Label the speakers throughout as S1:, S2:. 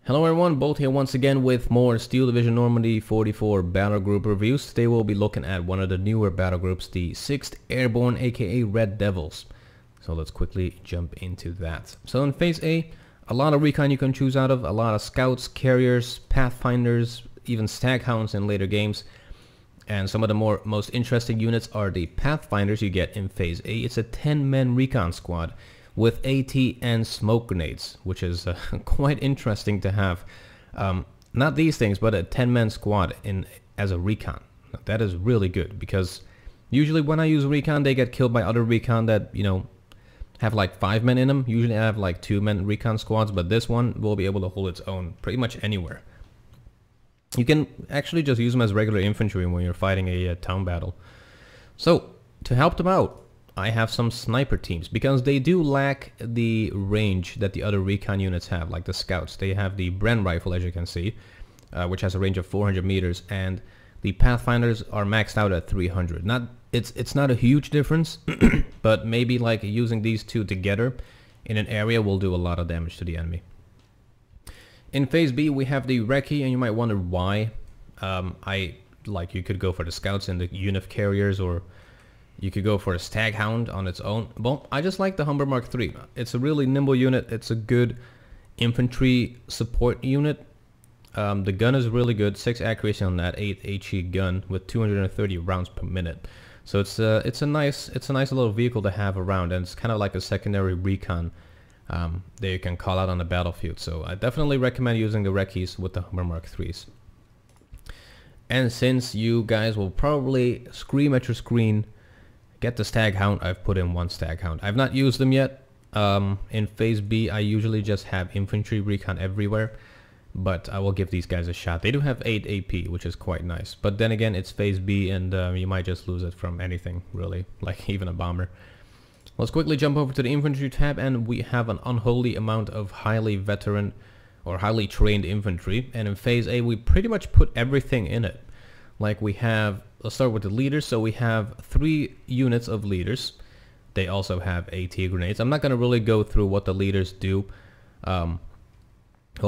S1: Hello everyone, Bolt here once again with more Steel Division Normandy 44 battle group reviews. Today we'll be looking at one of the newer battle groups, the 6th Airborne aka Red Devils. So let's quickly jump into that. So in Phase A lot of recon you can choose out of, a lot of scouts, carriers, pathfinders, even staghounds in later games. And some of the most interesting units are the pathfinders you get in Phase A. It's a 10-man recon squad with AT and smoke grenades, which is quite interesting to have. Not these things, but a 10-man squad as a recon. That is really good, because usually when I use recon, they get killed by other recon that, you know, have like 5 men in them. Usually I have like 2-man recon squads, but this one will be able to hold its own pretty much anywhere. You can actually just use them as regular infantry when you're fighting a town battle. So to help them out, I have some sniper teams, because they do lack the range that the other recon units have, like the scouts. They have the Bren rifle, as you can see, which has a range of 400 meters, and the pathfinders are maxed out at 300. It's not a huge difference, but maybe like using these two together in an area will do a lot of damage to the enemy. In Phase B we have the ROCI, and you might wonder why. You could go for the scouts and the UNIF carriers, or you could go for a staghound on its own. Well, I just like the Humber Mark III. It's a really nimble unit. It's a good infantry support unit. The gun is really good. 6 accuracy on that 8 HE gun with 230 rounds per minute. So it's a nice little vehicle to have around, and it's kind of like a secondary recon that you can call out on the battlefield. So I definitely recommend using the ROCIs with the Humber Mark IIIs. And since you guys will probably scream at your screen, get the staghound, I've put in one staghound. I've not used them yet. In Phase B, I usually just have infantry recon everywhere, but I will give these guys a shot. They do have 8 AP, which is quite nice. But then again, it's Phase B, and you might just lose it from anything, really, like even a bomber. Let's quickly jump over to the infantry tab, and we have an unholy amount of highly veteran or highly trained infantry. And in Phase A, we pretty much put everything in it. Like we have, let's start with the leaders. So we have 3 units of leaders. They also have AT grenades. I'm not going to really go through what the leaders do. Well,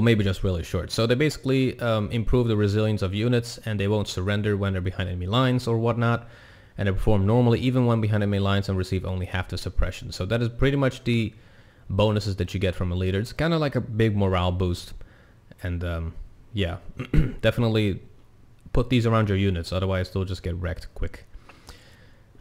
S1: maybe just really short. So they basically improve the resilience of units, and they won't surrender when they're behind enemy lines or whatnot. And they perform normally even when behind enemy lines, and receive only half the suppression. So that is pretty much the bonuses that you get from a leader. It's kind of like a big morale boost. And yeah, definitely put these around your units, otherwise they'll just get wrecked quick.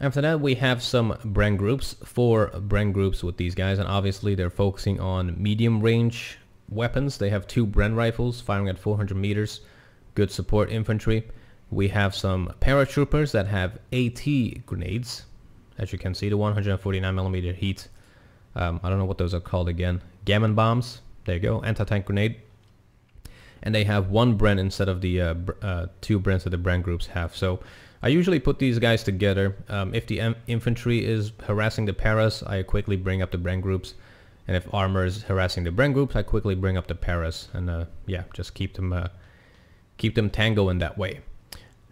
S1: After that, we have some Bren groups, 4 Bren groups with these guys, and obviously they're focusing on medium range weapons. They have 2 Bren rifles firing at 400 meters, good support infantry. We have some paratroopers that have AT grenades, as you can see, the 149mm heat. I don't know what those are called again. Gammon bombs, there you go, anti-tank grenade. And they have 1 Bren instead of the 2 Brens that the Bren groups have. So I usually put these guys together. If the infantry is harassing the paras, I quickly bring up the Bren groups. And if armor is harassing the Bren groups, I quickly bring up the paras. And yeah, just keep them tango in that way.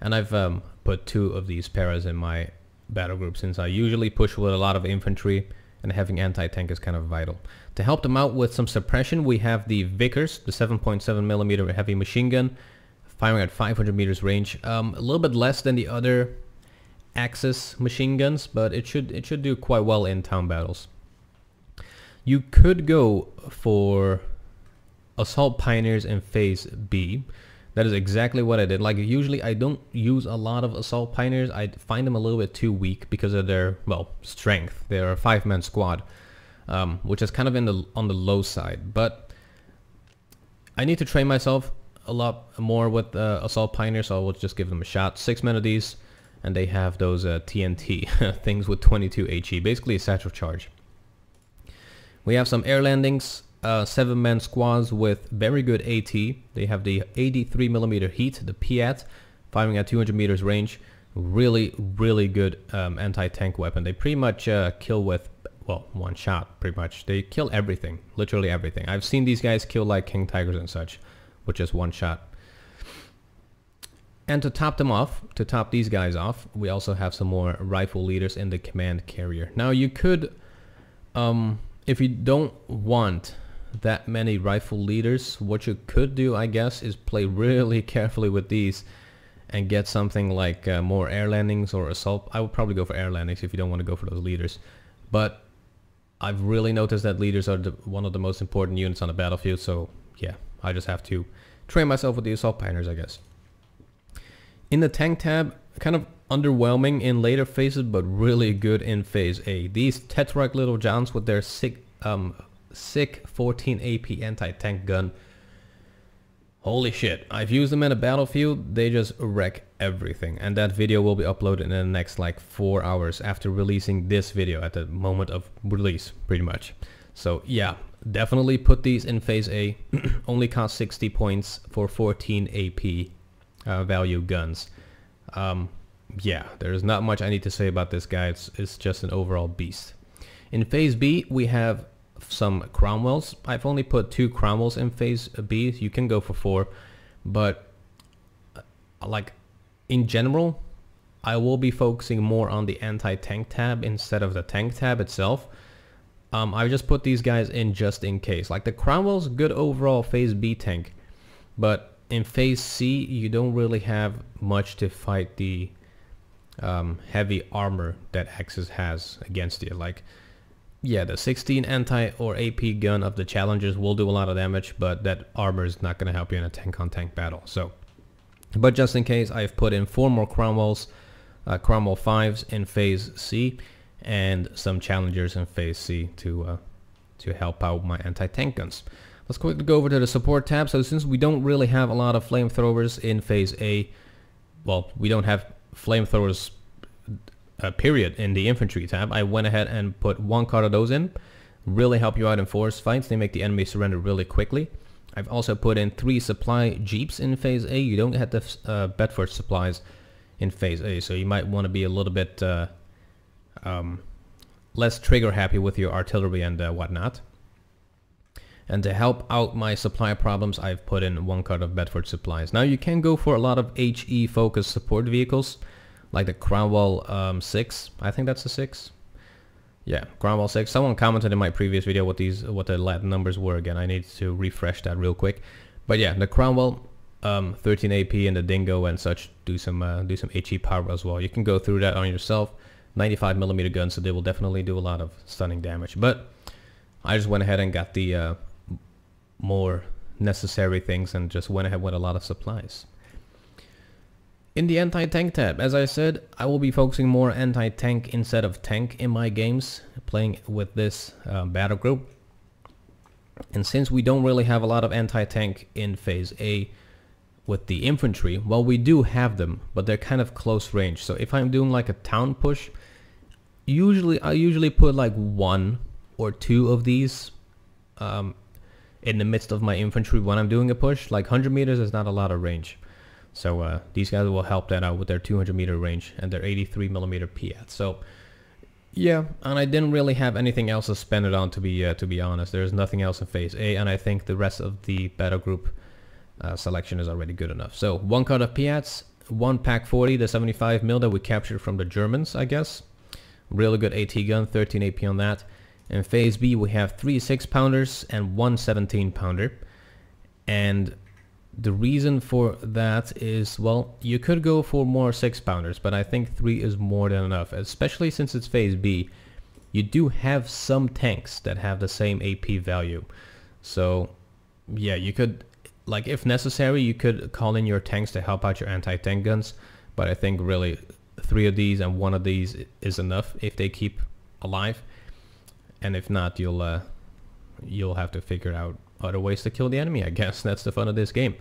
S1: And I've put 2 of these paras in my battle group, since I usually push with a lot of infantry, and having anti-tank is kind of vital. To help them out with some suppression, we have the Vickers, the 7.7mm heavy machine gun, firing at 500 meters range. A little bit less than the other Axis machine guns, but it should do quite well in town battles. You could go for Assault Pioneers in Phase B. That is exactly what I did. Like, usually I don't use a lot of Assault Pioneers. I find them a little bit too weak because of their, well, strength. They're a 5-man squad, which is kind of on the low side. But I need to train myself a lot more with Assault Pioneers, so I will just give them a shot. 6 men of these, and they have those TNT things with 22 HE, basically a satchel charge. We have some air landings. 7-man squads with very good AT. They have the 83mm heat, the PAT, firing at 200 meters range. Really, really good anti-tank weapon. They pretty much kill with, well, 1 shot, pretty much. They kill everything, literally everything. I've seen these guys kill like King Tigers and such with just 1 shot. And to top them off, to top these guys off, we also have some more rifle leaders in the command carrier. Now you could, if you don't want that many rifle leaders. What you could do, I guess, is play really carefully with these and get something like more air landings or assault. I would probably go for air landings if you don't want to go for those leaders. But I've really noticed that leaders are one of the most important units on the battlefield. So yeah, I just have to train myself with the assault pioneers, I guess. In the tank tab, kind of underwhelming in later phases, but really good in phase A. These Tetrarch little Johns with their sick 14 AP anti-tank gun. Holy shit, I've used them in a battlefield, they just wreck everything. And that video will be uploaded in the next like 4 hours after releasing this video, at the moment of release, pretty much. So yeah, definitely put these in phase A. Only cost 60 points for 14 AP value guns. Yeah, there's not much I need to say about this guy. It's just an overall beast. In phase B, we have some Cromwells. I've only put 2 Cromwells in phase B. You can go for 4, but like in general, I will be focusing more on the anti-tank tab instead of the tank tab itself. I just put these guys in just in case. Like the Cromwell's good overall phase B tank, but in phase C, you don't really have much to fight the heavy armor that Axis has against you. Like, yeah, the 16 anti or AP gun of the Challengers will do a lot of damage, but that armor is not going to help you in a tank-on-tank battle. So, but just in case, I've put in 4 more Cromwells, Cromwell 5s in phase C, and some Challengers in phase C to help out my anti-tank guns. Let's quickly go over to the support tab. So since we don't really have a lot of flamethrowers in phase A, well, we don't have flamethrowers period in the infantry tab, I went ahead and put 1 card of those in. Really help you out in forest fights. They make the enemy surrender really quickly. I've also put in 3 supply jeeps in phase A. You don't have the Bedford supplies in phase A, so you might want to be a little bit less trigger happy with your artillery and whatnot. And to help out my supply problems, I've put in 1 card of Bedford supplies. Now you can go for a lot of HE focused support vehicles, like the Grnvld 6. I think that's the 6. Yeah, Grnvld 6. Someone commented in my previous video what the Latin numbers were again. I need to refresh that real quick. But yeah, the Grnvld 13 AP and the Dingo and such do some HE power as well. You can go through that on yourself. 95mm guns, so they will definitely do a lot of stunning damage. But I just went ahead and got the more necessary things and just went ahead with a lot of supplies. In the anti-tank tab, as I said, I will be focusing more anti-tank instead of tank in my games, playing with this battle group. And since we don't really have a lot of anti-tank in phase A with the infantry, well, we do have them, but they're kind of close range. So if I'm doing like a town push, I usually put like 1 or 2 of these in the midst of my infantry when I'm doing a push. Like 100 meters is not a lot of range. So these guys will help that out with their 200 meter range and their 83mm PAT. So yeah, and I didn't really have anything else to spend it on, to be honest. There's nothing else in phase A, and I think the rest of the battle group selection is already good enough. So 1 card of PATs, 1 Pak 40, the 75mm that we captured from the Germans, I guess. Really good AT gun, 13 AP on that. In phase B, we have 3 6-pounders and 1 17-pounder. And the reason for that is, well, you could go for more 6-pounders, but I think 3 is more than enough, especially since it's phase B. You do have some tanks that have the same AP value. So yeah, you could, like, if necessary, you could call in your tanks to help out your anti-tank guns, but I think really 3 of these and 1 of these is enough if they keep alive. And if not, you'll have to figure out other ways to kill the enemy, I guess. That's the fun of this game.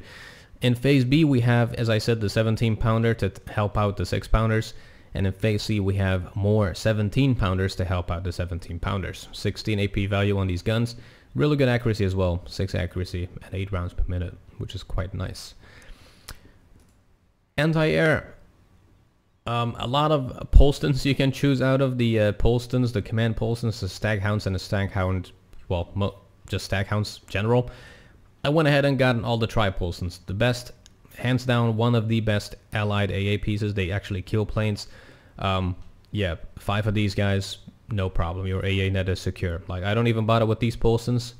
S1: In phase B, we have, as I said, the 17-pounder to help out the 6-pounders. And in phase C, we have more 17-pounders to help out the 17-pounders. 16 AP value on these guns. Really good accuracy as well. 6 accuracy at 8 rounds per minute, which is quite nice. Anti-air. A lot of Polstons you can choose out of. The Polstons, the command Polstons, the Staghounds, and the Staghound, well, just Staghounds general. I went ahead and got all the Tri-Polstons. The best, hands down, one of the best allied AA pieces. They actually kill planes. Yeah, 5 of these guys, no problem. Your AA net is secure. Like, I don't even bother with these Polstons.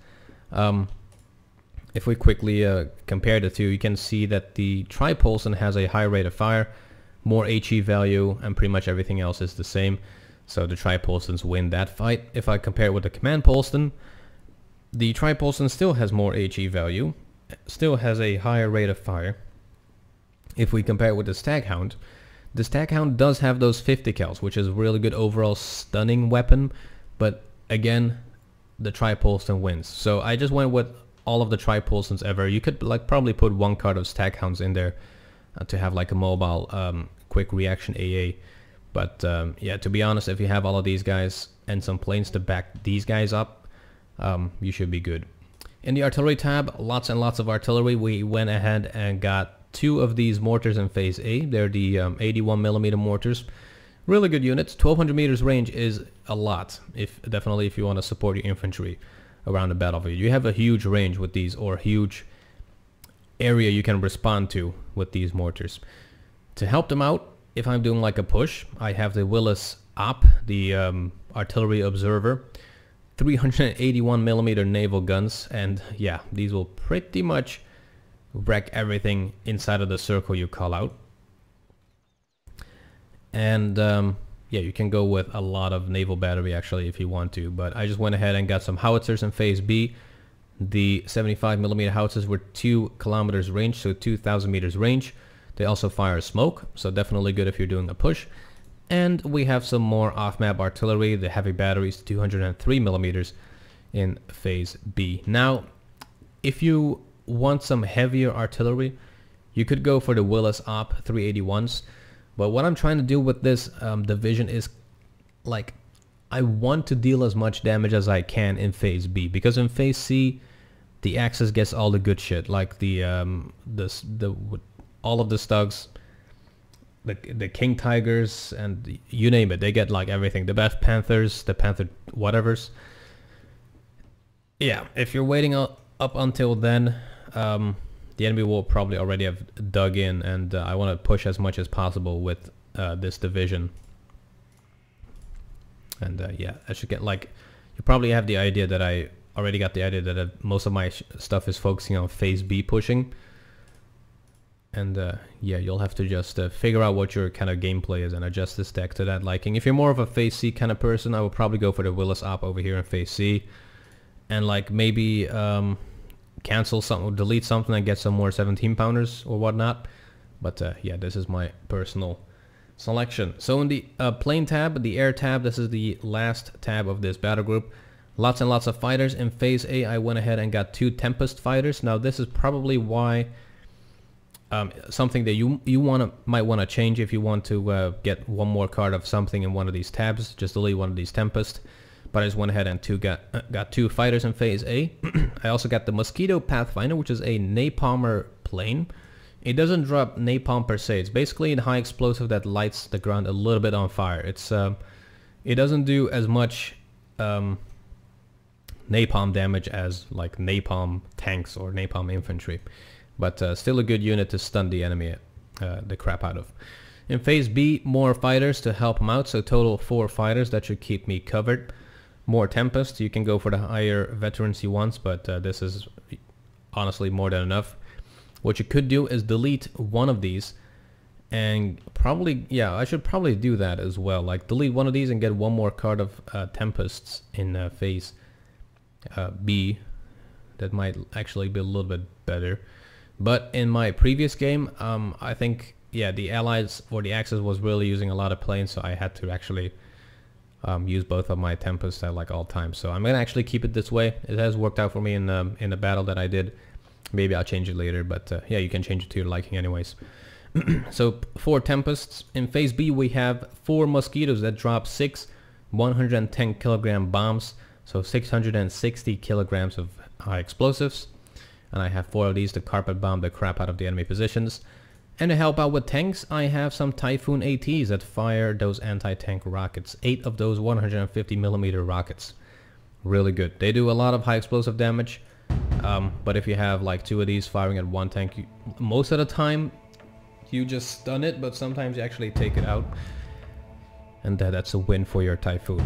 S1: If we quickly compare the two, you can see that the Tripulson has a high rate of fire, more HE value, and pretty much everything else is the same. So the Tripulsons win that fight. If I compare it with the Command Pulson, the Tripulson still has more HE value, still has a higher rate of fire. If we compare it with the Staghound does have those 50 cals, which is a really good overall stunning weapon, but again, the Tripulson wins. So I just went with all of the Tripulsons ever. You could like probably put one card of Staghounds in there to have like a mobile quick reaction AA. But yeah, to be honest, if you have all of these guys and some planes to back these guys up, you should be good. In the artillery tab, lots and lots of artillery. We went ahead and got 2 of these mortars in phase A. They're the 81mm mortars. Really good units. 1200 meters range is a lot, definitely if you want to support your infantry around the battlefield. You have a huge range with these, or huge area you can respond to with these mortars. To help them out, if I'm doing like a push, I have the Willis Op, the artillery observer, 381mm naval guns, and yeah, these will pretty much wreck everything inside of the circle you call out. And yeah, you can go with a lot of naval battery actually if you want to, but I just went ahead and got some howitzers in phase B. The 75mm howitzers were 2 kilometers range, so 2,000 meters range. They also fire smoke, so definitely good if you're doing a push. And we have some more off-map artillery, the heavy batteries, 203mm in phase B. Now, if you want some heavier artillery, you could go for the Willis Op 381s. But what I'm trying to do with this division is, like, I want to deal as much damage as I can in phase B, because in phase C, the Axis gets all the good shit, like the all of the Stugs, the King Tigers, and you name it, they get like everything. The Beth Panthers, the Panther whatevers. Yeah, if you're waiting up until then, the enemy will probably already have dug in, and I want to push as much as possible with this division. And yeah, I should get, like, you probably have the idea that I already got the idea that most of my stuff is focusing on phase B pushing. And yeah, you'll have to just figure out what your kind of gameplay is and adjust this deck to that liking. If you're more of a phase C kind of person, I would probably go for the Willis Op over here in phase C, and like maybe cancel something, delete something, and get some more 17-pounders or whatnot. But yeah, this is my personal selection. So in the plane tab, the air tab, this is the last tab of this battle group. Lots and lots of fighters. In phase A, I went ahead and got 2 Tempest fighters. Now this is probably why something that you might want to change if you want to get one more card of something in one of these tabs. Just delete one of these Tempest. But I just went ahead and got 2 fighters in phase A. I also got the Mosquito Pathfinder, which is a napalmer plane. It doesn't drop napalm per se. It's basically a high explosive that lights the ground a little bit on fire. It's it doesn't do as much napalm damage as like napalm tanks or napalm infantry, but still a good unit to stun the enemy the crap out of. In phase B, more fighters to help them out, so total 4 fighters. That should keep me covered. More Tempest. You can go for the higher veterancy ones, but this is honestly more than enough. What you could do is delete one of these, and probably, yeah, I should probably do that as well. Like delete one of these and get one more card of Tempests in phase B. That might actually be a little bit better. But in my previous game, I think, yeah, the Allies or the Axis was really using a lot of planes, so I had to actually use both of my Tempests at like all times. So I'm gonna actually keep it this way. It has worked out for me in the battle that I did. Maybe I'll change it later, but yeah, you can change it to your liking anyways. So 4 Tempests. In phase B, we have 4 Mosquitoes that drop 6 110 kilogram bombs, so 660 kilograms of high explosives. And I have 4 of these to carpet bomb the crap out of the enemy positions. And to help out with tanks, I have some Typhoon ATs that fire those anti-tank rockets. 8 of those 150mm rockets. Really good. They do a lot of high explosive damage. But if you have like 2 of these firing at one tank, most of the time you just stun it, but sometimes you actually take it out. And that's a win for your Typhoon.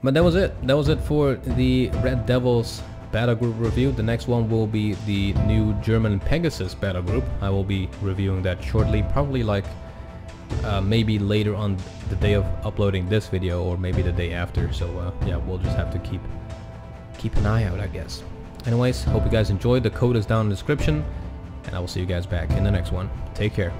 S1: But that was it. That was it for the Red Devils battle group review. The next one will be the new German Pegasus battle group. I will be reviewing that shortly, probably like maybe later on the day of uploading this video, or maybe the day after. So yeah, we'll just have to keep an eye out, I guess. Anyways, hope you guys enjoyed. The code is down in the description, and I will see you guys back in the next one. Take care.